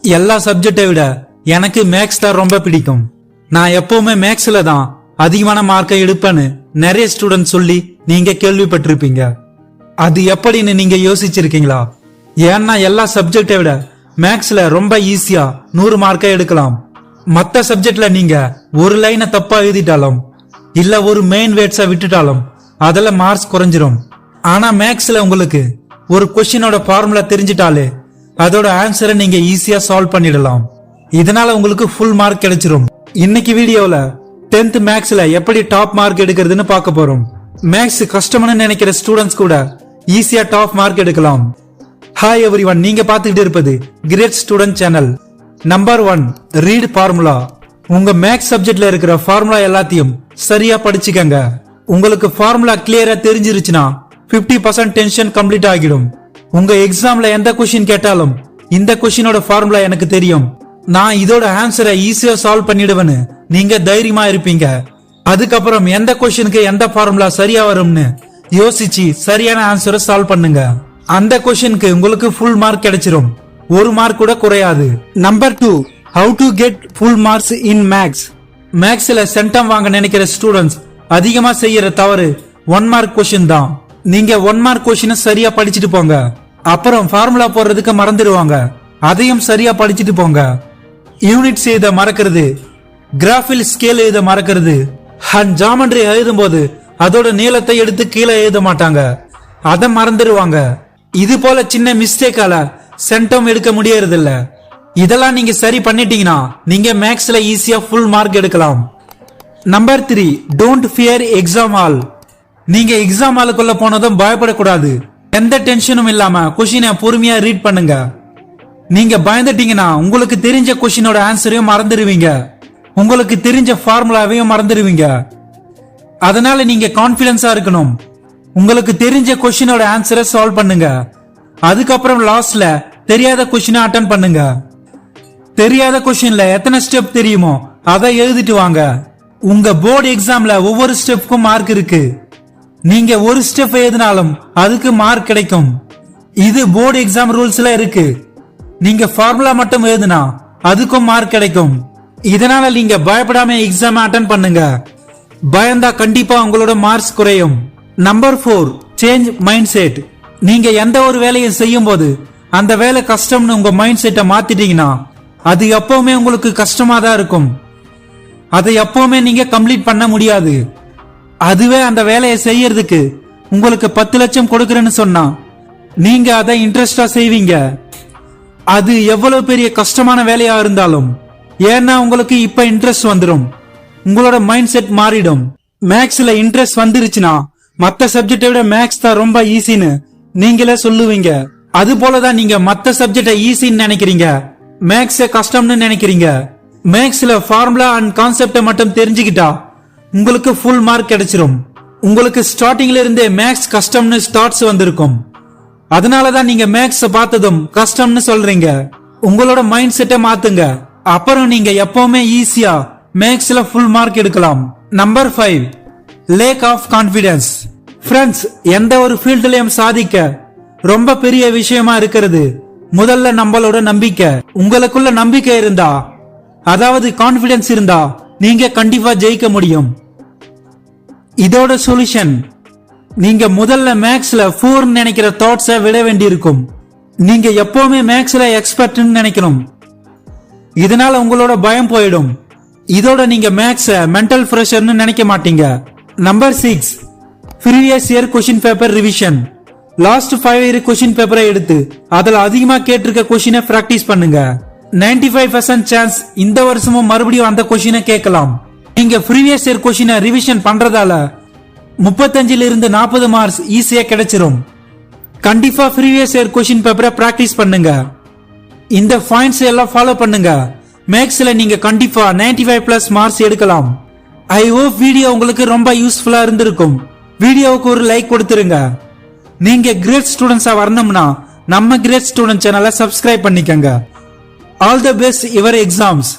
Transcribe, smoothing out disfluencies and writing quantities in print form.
எல்லா சப்ஜெக்டை விட எனக்கு மேக்ஸ் தான் ரொம்ப பிடிக்கும். நான் எப்பவுமே மேக்ஸ்ல தான் அதிகமான மார்க்கை எடுப்பேன்னு நிறைய ஸ்டூடெண்ட் சொல்லி நீங்க கேள்விப்பட்டிருப்பீங்க. அது எப்படின்னு நீங்க யோசிச்சிருக்கீங்களா? ஏன்னா எல்லா சப்ஜெக்டை விட மேக்ஸ்ல ரொம்ப ஈஸியா 100 மார்க்கை எடுக்கலாம். மத்த சப்ஜெக்ட்ல நீங்க ஒரு லைனை தப்பா எழுதிட்டாலும் இல்ல ஒரு மெயின் வேர்ட்ஸை விட்டுட்டாலும் அதுல மார்க்ஸ் குறைஞ்சிரும். ஆனா மேக்ஸ்ல உங்களுக்கு ஒரு கொஸ்டினோட ஃபார்முலா தெரிஞ்சிட்டாலே அதோட ஆன்சரை நீங்க ஈஸியா சால்வ் பண்ணிடலாம். இதனால உங்களுக்கு ஃபுல் மார்க் கிடைச்சிரும். இன்னைக்கு வீடியோல 10th மேக்ஸ்ல எப்படி டாப் மார்க் எடுக்கிறதுன்னு பார்க்க போறோம். மேக்ஸ் கஷ்டம்னு நினைக்கிற ஸ்டூடெண்ட்ஸ் கூட ஈஸியா டாப் மார்க் எடுக்கலாம். ஹாய் எவ்ரிவன், நீங்க பார்த்துக்கிட்டு இருப்பது great student channel. Number 1, read formula. உங்க மேக்ஸ் சப்ஜெக்ட்ல இருக்கிற ஃபார்முலா எல்லாத்தையும் சரியா படிச்சுக்கங்க. உங்களுக்கு ஃபார்முலா கிளியரா தெரிஞ்சிருச்சுன்னா 50% டென்ஷன் கம்ப்ளீட் ஆகிடும். உங்க எக்ஸாம்ல எந்த கொஸ்டின் கேட்டாலும் இந்த கொஸ்டினோட ஃபார்முலா எனக்கு தெரியும், நான் இதோட ஆன்சரை ஈஸியா சால்வ் பண்ணிடுவேன்னு நீங்க தைரியமா இருப்பீங்க. அதுக்கப்புறம் எந்த கொஸ்டினுக்கு எந்த ஃபார்முலா சரியா வரும்னு யோசிச்சு சரியான ஆன்சரை சால்வ் பண்ணுங்க. அந்த கொஸ்டினுக்கு உங்களுக்கு ஃபுல் மார்க் கிடைச்சிரும். ஒரு மார்க் கூட குறையாது. Number 2, how to get full marks in maths. மேக்ஸ்ல சென்டம் வாங்க நினைக்கிற ஸ்டூடெண்ட்ஸ் அதிகமா செய்யற தவறு 1 மார்க் கொஸ்டின் தான். நீங்க 1 மார்க் கொஸ்டினை சரியா படிச்சுட்டு போங்க. அப்புறம் ஃபார்முலா போடுறதுக்கு மறந்துடுவாங்க, அதையும் சரியா படிச்சுட்டு போங்க. யூனிட்ஸ் எழுத மறக்கிறது, கிராஃபில் ஸ்கேல் எழுத மறக்கிறது, அண்ட் ஜாமெட்ரி எழுதும் போது அதோட நீளத்தை எடுத்து கீழே எழுத மாட்டாங்க, அதை மறந்துடுவாங்க. இது போல சின்ன மிஸ்டேக்கால சென்டம் எடுக்க முடியறது இல்ல. இதெல்லாம் நீங்க சரி பண்ணிட்டீங்கன்னா நீங்க மேக்ஸ்ல ஈஸியா ஃபுல் மார்க் எடுக்கலாம். Number 3, don't fear exam hall. நீங்க எக்ஸாம் ஹாலுக்குள்ள போனதும் பயப்படக்கூடாது. எந்த டென்ஷனும் இல்லாம கொஸ்டினை பொறுமையா ரீட் பண்ணுங்க. நீங்க பயந்துட்டீங்கன்னா உங்களுக்கு தெரிஞ்ச கொஸ்டினோட ஆன்சரையும் மறந்துடுவீங்க, உங்களுக்கு தெரிஞ்ச ஃபார்முலாவையும் மறந்துடுவீங்க. அதனால நீங்க கான்பிடன்ஸா இருக்கணும். உங்களுக்கு தெரிஞ்ச கொஸ்டினோட ஆன்சரை சால்வ் பண்ணுங்க. அதுக்கப்புறம் லாஸ்ட்ல தெரியாத கொஸ்டினை அட்டெண்ட் பண்ணுங்க. தெரியாத கொஸ்டின்ல எத்தனை ஸ்டெப் தெரியுமோ அதை எழுதிட்டு வாங்க. உங்க போர்டு எக்ஸாம்ல ஒவ்வொரு ஸ்டெப்புக்கும் மார்க் இருக்கு. நீங்க ஒரு ஸ்டெப் எழுதினாலும் அதுக்கு மார்க் கிடைக்கும். இது போர்டு எக்ஸாம் ரூல்ஸ்ல இருக்கு. நீங்க ஃபார்முலா மட்டும் எழுதினா அதுக்கும் மார்க் கிடைக்கும். இதனால நீங்க பயப்படாம எக்ஸாம் அட்டெண்ட் பண்ணுங்க. பயந்தா கண்டிப்பா உங்களோட மார்க்ஸ் குறையும். Number 4, change mind set. நீங்க எந்த ஒரு வேலையை செய்யும் போது அந்த வேலை கஷ்டம்னு உங்க மைண்ட் செட்டை மாத்திட்டீங்கன்னா அது எப்பவுமே உங்களுக்கு கஷ்டமா தான் இருக்கும். அதை எப்பவுமே நீங்க கம்ப்ளீட் பண்ண முடியாது. அதுவே அந்த வேலையை செய்யறதுக்கு உங்களுக்கு 10 லட்சம் கொடுக்கறேன்னு சொன்னா நீங்க அதை இன்ட்ரெஸ்டா செய்வீங்க. அது எவ்வளவு பெரிய கஷ்டமான வேலையா இருந்தாலும், ஏன்னா உங்களுக்கு இப்ப இன்ட்ரெஸ்ட் வந்துடும், உங்களோட மைண்ட் செட் மாறிடும். மேக்ஸ்ல இன்ட்ரெஸ்ட் வந்துருச்சுன்னா மத்த சப்ஜெக்டை விட மேக்ஸ் தான் ரொம்ப ஈஸின்னு நீங்களே சொல்லுவீங்க. அது போலதான் நீங்க மத்த சப்ஜெக்டை ஈஸின்னு நினைக்கிறீங்க, மேக்ஸ கஷ்டம்னு நினைக்கிறீங்க. மேக்ஸ்ல ஃபார்முலா அண்ட் கான்செப்டை மட்டும் தெரிஞ்சுக்கிட்டா உங்களுக்கு ஃபுல் மார்க் கிடைச்சிரும். உங்களுக்கு ஸ்டார்டிங்ல இருந்தே மேக்ஸ் கஷ்டம்னு ஸ்டார்ட்ஸ் வந்திருக்கும். அதனாலதான் நீங்க மேக்ஸ் பார்த்ததும் கஷ்டம்னு சொல்றீங்க. உங்களோட மைண்ட் செட்டை மாத்துங்க, அப்புறம் நீங்க எப்பவுமே ஈஸியா மேக்ஸ்ல ஃபுல் மார்க் எடுக்கலாம். Number 5, lack of confidence. Friends, எந்த ஒரு ஃபீல்ட்லயும் சாதிக்க ரொம்ப பெரிய விஷயமா இருக்கிறது முதல்ல நம்மளோட நம்பிக்கை. உங்களுக்குள்ள நம்பிக்கை இருந்தா, அதாவது கான்பிடன்ஸ் இருந்தா, நீங்க கண்டிப்பா ஜெயிக்க முடியும். இதோட சொல்யூஷன், நீங்க முதல்ல மேக்ஸ்ல 4 நினைக்கிற தாட்ஸை விட வேண்டியிருக்கும். நீங்க எப்பவுமே மேக்ஸ்ல எக்ஸ்பர்ட்னு நினைக்கணும். இதனால உங்களோட பயம் போயிடும். இதோட நீங்க மேக்ஸ மென்டல் பிரஷர்னு நினைக்க மாட்டீங்க. Number 6, previous year question paper revision. Last 5 year question பேப்பரை எடுத்து அதுல அதிகமா கேட்டிருக்க கொஸ்டினை பிராக்டிஸ் பண்ணுங்க. 95% சான்ஸ் இந்த வருஷமும் மறுபடியும் அந்த கொஸ்டினை கேட்கலாம். நீங்க ப்ரீவியஸ் இயர் கொஸ்டினை ரிவிஷன் பண்றதால 35 இருந்து 40 மார்க்ஸ் ஈஸியா கிடைச்சிரும். கண்டிப்பா ப்ரீவியஸ் இயர் கொஸ்டின் பேப்பரை பிராக்டிஸ் பண்ணுங்க. இந்த பாயிண்ட்ஸ் எல்லாம் ஃபாலோ பண்ணுங்க. மேக்ஸ்ல நீங்க கண்டிப்பா 95+ மார்க்ஸ் எடுக்கலாம். ஐ ஹோப் வீடியோ உங்களுக்கு ரொம்ப யூஸ்ஃபுல்லா இருந்திருக்கும். வீடியோவுக்கு ஒரு லைக் கொடுத்துருங்க. நீங்க கிரேட் ஸ்டூடெண்ட்ஸா வரணும்னா நம்ம கிரேட் ஸ்டூடெண்ட் சேனலை சப்ஸ்கிரைப் பண்ணிக்கங்க. All the best your exams.